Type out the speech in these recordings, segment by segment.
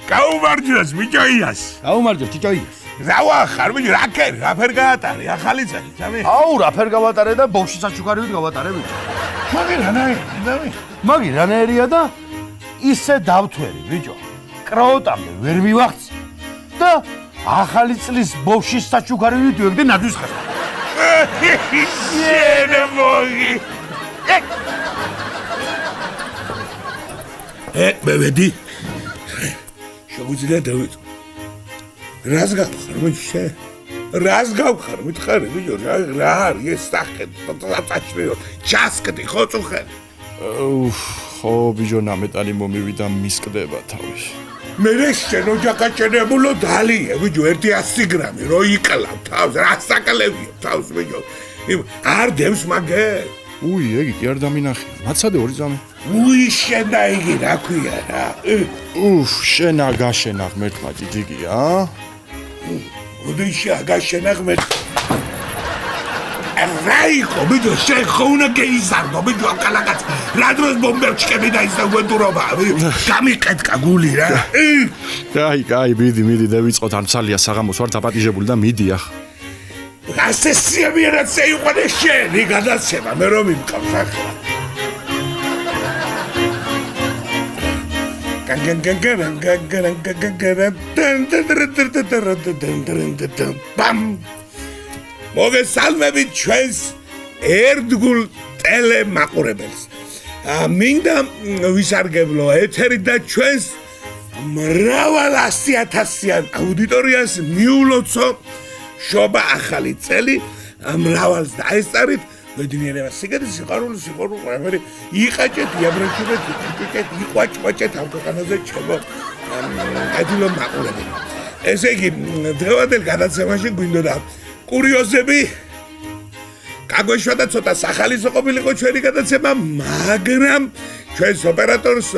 გაუმარჯოს ბიჭოიას. გაუმარჯოს ჭიჭოიას. რავა ხარ ბიჭო, რა ფერ გაატარე, ახალი წელი, სამი. აუ, რა ფერ გავატარე და ბავშვი საჩუქარივით გავატარე ბიჭო. მაგი რანაირია და ისე დავთვერი ბიჭო. კრაუტამდე ვერ მივახცი და ახალი წლის ბავშვის საჩუქარივით ვიგდე ნაძვის ხარ. შენ მოგი. მე ვედი. შეგვიძლია დავიწყო. რას გავხარ მიჩე? რას გავხარ მითხარი ბიჭო, რა არის ეს სახე? წაჭმეო, ჩასკდი ხო წუხენ? ხო ბიჭო, ნამეტალი მომივიდა მისკდება თავი. მე შენ ოჯახაჩენებულო დალია ბიჭო, 100 გრამი რო იკლავ თავს, რა საკლებია თავს ბიჭო. არ დევს მაგე? უი, ეგი კი არ დამინახე. მაცადე ორი ძამე. უი, შენ და იგი რა ქვია რა? შენა გაშენა ღმერთმა ჯიჯიგია. უდიშა გაშენა ღმერთმა. რაიკო ბიჭო, შენ ხო უნდა გეიზარდო ბიჭო, კალაკაც. რა დროს ბომბერჩკები და ის გვენდურობა, გამიყეთკა გული რა. კაი, მიდი, დავიწყოთ ამცალია საღამოს ვარ დაპატიჟებული და მიდი ახ. ასე სიამიერად შეიყვანე შენი გადაცემა, მე რომ იმყავს ახლა. ბამ მოგესალმებით ჩვენს ერთგულ ტელემაყურებელს. მინდა ვისარგებლო ეთერი და ჩვენს მრავალ 100,000-იან აუდიტორიას მიულოცო შობა ახალი წელი, მრავალს დაესწარით, მედნიერება სიგარეტი, სიყვარული, ყველაფერი იყაჭეთ, იაბრეშობეთ, იყაჭეთ, იყვაჭყვაჭეთ ამ ქვეყანაზე ჩემო ადილო მაყურებელი. ესე იგი, დღევანდელ გადაცემაში გვინდოდა კურიოზები, გაგვეშვა და ცოტა სახალისო ყოფილიყო ჩვენი გადაცემა, მაგრამ ჩვენს ოპერატორს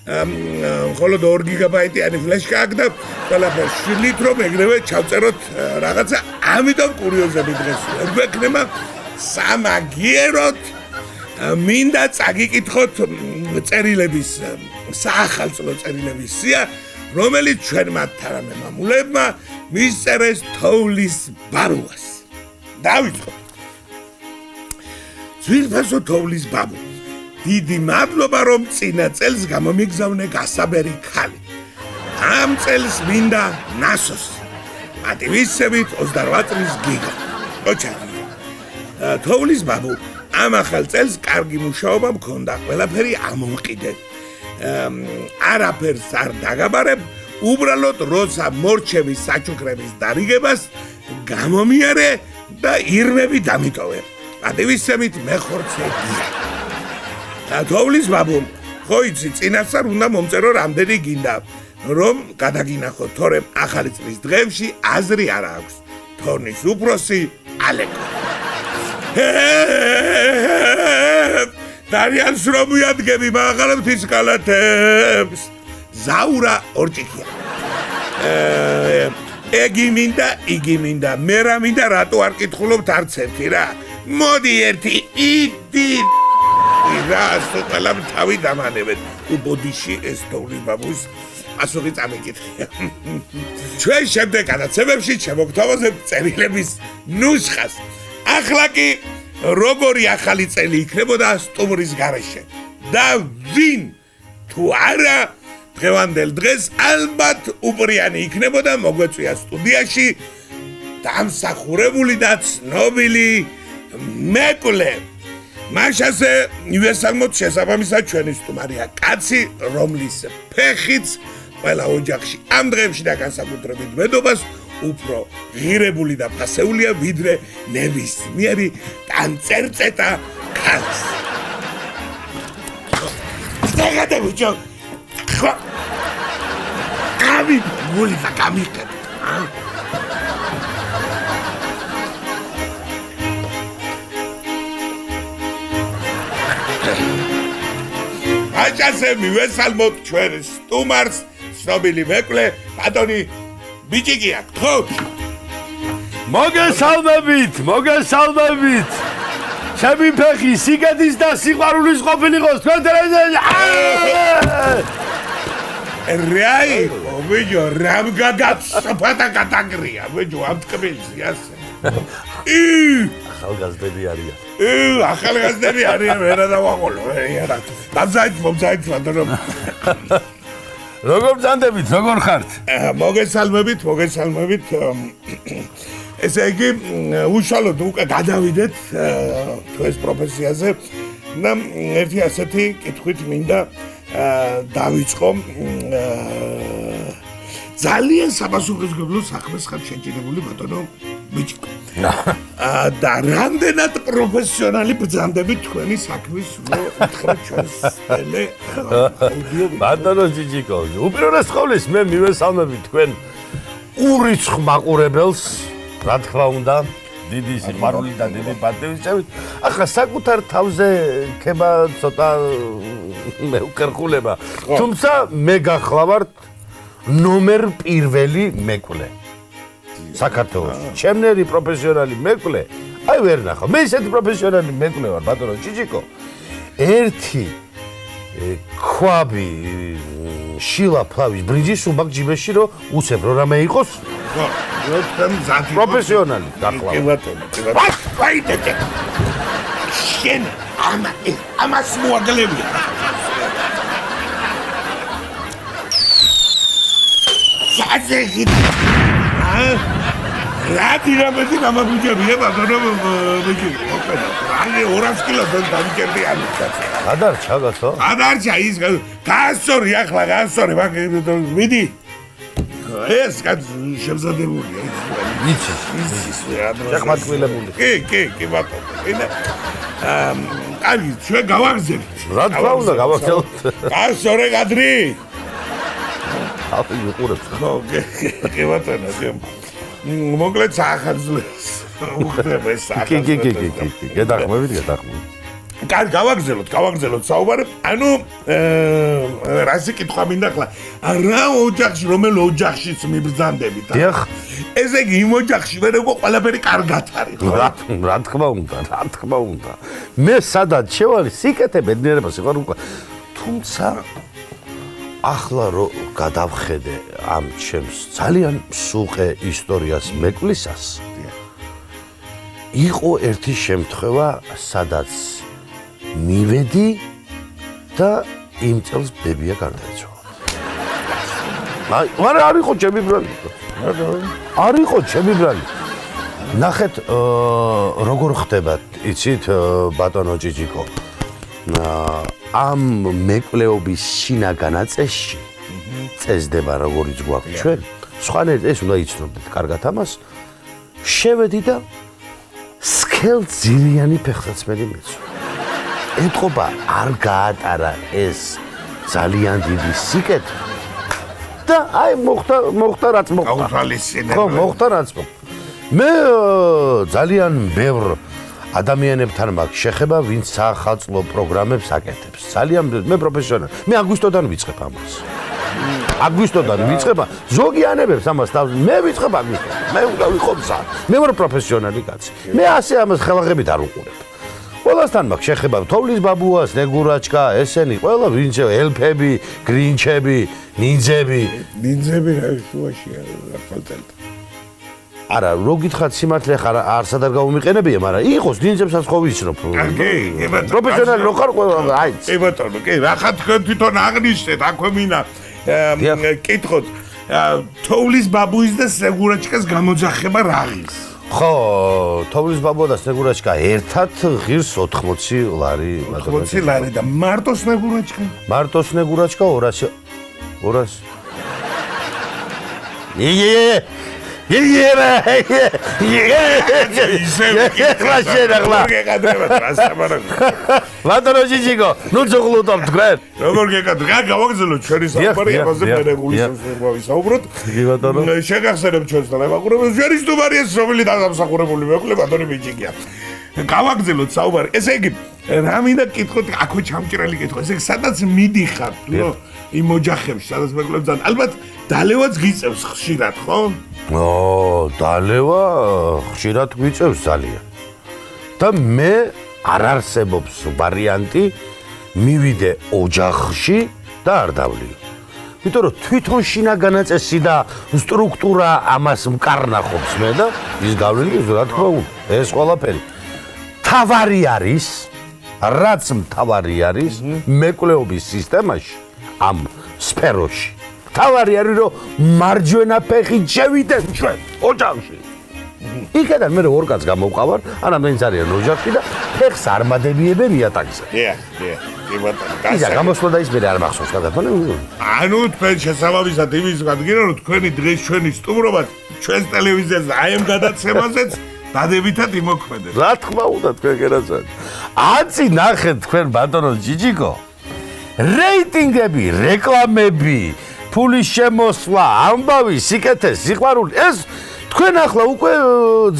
მხოლოდ 2 გიგაბაიტიანი ფლეშკა აქვს და ყველაფერს შვილით რომ ეგრევე ჩავწეროთ რაღაცა, ამიტომ კურიოზები დღეს გვექნება სამაგიეროდ. მინდა წაგიკითხოთ წერილების, საახალწლო წერილების სია, რომელიც ჩვენმა თანამემამულებმა მისწერეს თოვლის ბაბუას. დავიწყოთ. ძვირფასო თოვლის ბაბუ. დიდი მადლობა რომ წინა წელს გამომიგზავნე გასაბერი ქალი. ამ წელს მინდა ნასოს. პატივისცემით 28 წლის გიგა. ოჩარი. თოვლის ბაბუ, ამ ახალ წელს კარგი მუშაობა მქონდა, ყველაფერი ამომყიდე. არაფერს არ დაგაბარებ, უბრალოდ როცა მორჩები საჩუქრების დარიგებას გამომიარე და ირმები დამიტოვე. პატივისცემით მეხორცე გია. თოვლის ბაბუ, ხო იცი, წინასწარ უნდა მომწერო რამდენი გინდა, რომ გადაგინახო, თორემ ახალი წლის დღეებში აზრი არ აქვს. თორნის უფროსი ალეკო. დარიანს რომ მიადგები, მაღალებ თის კალათებს. ზაურა ორჭიქია. იგი მინდა, მე რა მინდა, რატო არ კითხულობთ არც ერთი რა. მოდი ერთი იდი. რას ყველამ თავი დამანებეთ. უბოდიში ეს თოვლის ბაბუს ასოღი წამიკითხია. ჩვენ შემდეგ გადაცემებში შემოგთავაზებ წერილების ნუსხას. ახლა კი როგორი ახალი წელი იქნებოდა სტუმრის გარეშე და ვინ თუ არა დღევანდელ დღეს ალბათ უპრიანი იქნებოდა მოგვეწვია სტუდიაში დამსახურებული და ცნობილი მეკვლე. მაშასე ივესალმოთ შესაბამისად ჩვენი სტუმარია კაცი, რომლის ფეხიც ყველა ოჯახში ამ დღეებში და განსაკუთრებით მედობას უფრო ღირებული და ფასეულია ვიდრე ნებისმიერი ტანწერწეტა ქალს. სტეგადე ბიჭო. გამი გული და გამიყეთ. აჭასე მივესალმოთ ჩვენ სტუმარს, ცნობილი მეკვლე, ბატონი ბიჭიკია, ხო? მოგესალმებით. ჩემი ფეხი სიგეთის და სიყვარულის ყოფილიყოს თქვენ ტელევიზიაში. რა იყო ბიჭო რამ გაგაცფათა კატაგრია ბიჭო ამ თკბილზე ასე ახალგაზრდები არიან ახალგაზრდები არიან ვერა დავაყოლო არა დამზაით რომ როგორ ბრძანდებით როგორ ხართ მოგესალმებით ესე იგი უშუალოდ უკვე გადავიდეთ თუ ეს პროფესიაზე და ერთი ასეთი კითხვით მინდა დავიწყო ძალიან საპასუხისმგებლო საქმეს ხარ შეჭირებული ბატონო ბიჭიკო და რამდენად პროფესიონალი ბრძანდები თქვენი საქმის უთხრეთ ჩვენს ტელე ბატონო ჯიჯიკო უპირველეს ყოვლის მე მივესალმები თქვენ ურიცხ მაყურებელს რა თქმა უნდა დიდი სიყვარული და დიდი პატივისცემით ახლა საკუთარ თავზე ქება ცოტა მეუქერხულება თუმცა მე გახლავართ ნომერ პირველი მეკვლე საქართველოში ჩემნერი პროფესიონალი მეკვლე აი ვერ ნახო მე ისეთი პროფესიონალი მეკვლე ვარ ბატონო ჯიჯიკო ერთი ქვაბი შილა ფლავის ბრინჯის უმაგ ჯიბეში რომ უცებ რომ რამე იყოს პროფესიონალი გახლავართ კი ბატონო აი დე შენ ამას მოაგლებია საძეგი რა თირამეთი გამაბუჯებია ბატონო ბიჭი აი 200 კილოდან დამჭერდი ამისა გადარჩა გასო გადარჩა ის გასწორი ახლა გასწორი მიდი ეს შემზადებულია იცის შეხმატკვილებული კი ბატონო აი ჩვენ გავაგზავნით რა თქმა უნდა გავაგზავნით გასწორი გადრი ახლა ვიყურებ ხო კი ბატონო მოკლედ საახალწლოს უხდება ეს საახალწლო კი გედახმებით კარგი გავაგზავნოთ საუბარი ანუ რასი კითხვა მინდა ახლა რა ოჯახში რომელ ოჯახშიც მიბრძანდებით დიახ ესე იგი იმ ოჯახში მე როგორ ყველაფერი კარგად არის რა თქმა უნდა მე სადაც შევალ სიკეთე ბედნიერება სიყვარული თუმცა ახლა რო გადავხედე ამ ჩემს ძალიან სუყე ისტორიას მეკლისას იყო ერთი შემთხვევა სადაც მივედი და იმ წელს ბებია გარდაეცვალა მაგრამ არ იყო ჩემი ბრალი ნახეთ როგორ ხდება იცით ბატონო ჯიჯიკო ამ მეკვლეობის შინაგანაწესში წესდება როგორიც გვაქვს ჩვენ სხვანაირად ეს უნდა იცნობდეთ კარგად ამას შევედი და სქელძირიანი ფეხსაცმელი მეცვა ეთყობა არ გაატარა ეს ძალიან დიდი სიკეთე და აი მოხდა რაც მოხდა მე ძალიან ბევრ ადამიანებთან მაქვს შეხება, ვინც საახალწლო პროგრამებს აკეთებს. ძალიან მე პროფესიონალი. მე აგვისტოდან ვიწყებ ამას. ზოგი ანებებს ამას თავს. მე ვიწყებ აგვისტოდან. მე უნდა ვიყო მზად. მე ვარ პროფესიონალი კაცი. მე ასე ამას ხელახებით არ უყურებ. ყველასთან მაქვს შეხება, თოვლის ბაბუას, ნეგურაჩკა, ესენი, ყველა ვინც ელფები, გრინჩები, ნინძები რა შუაშია ახალწელთან. არა, რო გითხრათ სიმართლე ხარ არსად არ გაუმიყენებია, მაგრამ იყოს ნინძებსაც ხო ვიცნობ. პროფესიონალი რო ხარ ყველა აი. კი ბატონო, კი, რახან თქვენ თვითონ აღნიშნეთ, აქვე მინდა კითხოთ, თოვლის ბაბუის და სეგურაჩკას გამოძახება რა არის? ხო, თოვლის ბაბუა და სეგურაჩკა ერთად ღირს 80 ლარი. 80 ლარი და მარტო სეგურაჩკა? მარტო სეგურაჩკა 200. ბატონო ჯიჯიკო, ნუ ძუღლუდობ თქვენ. როგორ გეკადრა, გავაგზავნოთ ჩვენი საუბარი ამაზე მერეგულის ვისაუბროთ. კი ბატონო. შეგახსენებ ჩვენს თანამაყურებელს, ჩვენი სტუმარია სრობილი დამსახურებული მეუღლე ბატონი ბიჭიკია. გავაგზავნოთ საუბარი. ესე იგი, რა მინდა კითხოთ, აქვე ჩამჭრელი კითხვა. ესე იგი, სადაც მიდიხარ, ნუ იმ ოჯახებში, სადაც მეკლებს ალბათ დალევაც გიწევს ხშირად, ხო? დალევა ხშირად გვიწევს ძალიან. და მე არ არსებობს ვარიანტი მივიდე ოჯახში და არ დავლიო. იმიტომ რომ თვითონ შინაგანაწესი და სტრუქტურა ამას მკარნახობს მე და ის გავლენით რა თქმა უნდა ეს ყველაფერი თავარი არის რაც მთავარი არის მეკვლეობის სისტემაში ამ სფეროში თავარი არის რომ მარჯვენა ფეხით შევიდეთ ჩვენ ოჯახში იქიდან მე ორ კაცს გამოვყავარ ანამდენი ძალიან ოჯახში და ფეხს არ მადებიებენ იატაკზე ისა გამოსვლა და ის მე არ მახსოვს გადაფანე ანუ თქვენ შესაბამისად იმის გადგინა რომ თქვენი დღეს ჩვენი სტუმრობა ჩვენს ტელევიზიაზე აი ამ გადაცემაზეც დადებითად იმოქმედებს რა თქმა უნდა თქვენ გერაცან აცი ნახეთ თქვენ ბატონო ჯიჯიკო რეიტინგები რეკლამები ფულის შემოსვლა ამბავი სიკეთე სიყვარული ეს თქვენ ახლა უკვე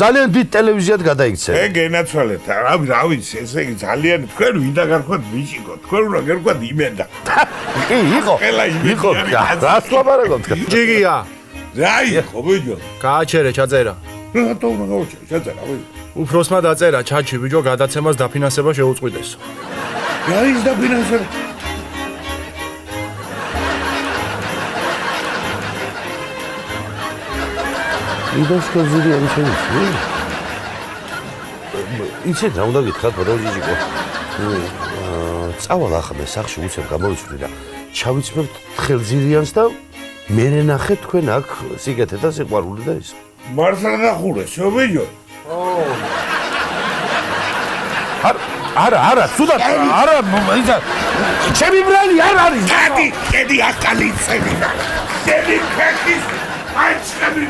ძალიან დიდ ტელევიზიად გადაიქცეთ. მე გენაცვალეთ, რა ვიცი, ესე იგი ძალიან თქვენ ვინდა გარქვათ ბიჭიკო, თქვენ უნდა გარქვათ იმენდა. კი, იყო. იყო. რა ლაპარაკობთ? ჯიგია. რა იყო, ბიჭო? გააჩერე, ჩაწერა. რატო უნდა გავაჩერე, ჩაწერა, ბიჭო. უფროსმა დაწერა ჩატში, ბიჭო, გადაცემას დაფინანსება შეუწყვიტეს. რა ის დაფინანსება? იდოს კოზირი არის შეიძლება. იცით რა უნდა გითხრათ ბატონო ჯიჯიკო? წავალ ახლა სახში უცებ გამოვიცვლი და ჩავიცმებთ ხელზირიანს და მე ნახე თქვენ აქ სიკეთე და სიყვარული და ის. მართლა ნახურეს, ბიჭო? არა, ცუდად, არა, ისა ჩემი ბრალი არ არის. კედი აკალი წევიდა. კედი ფეხის აჩქები.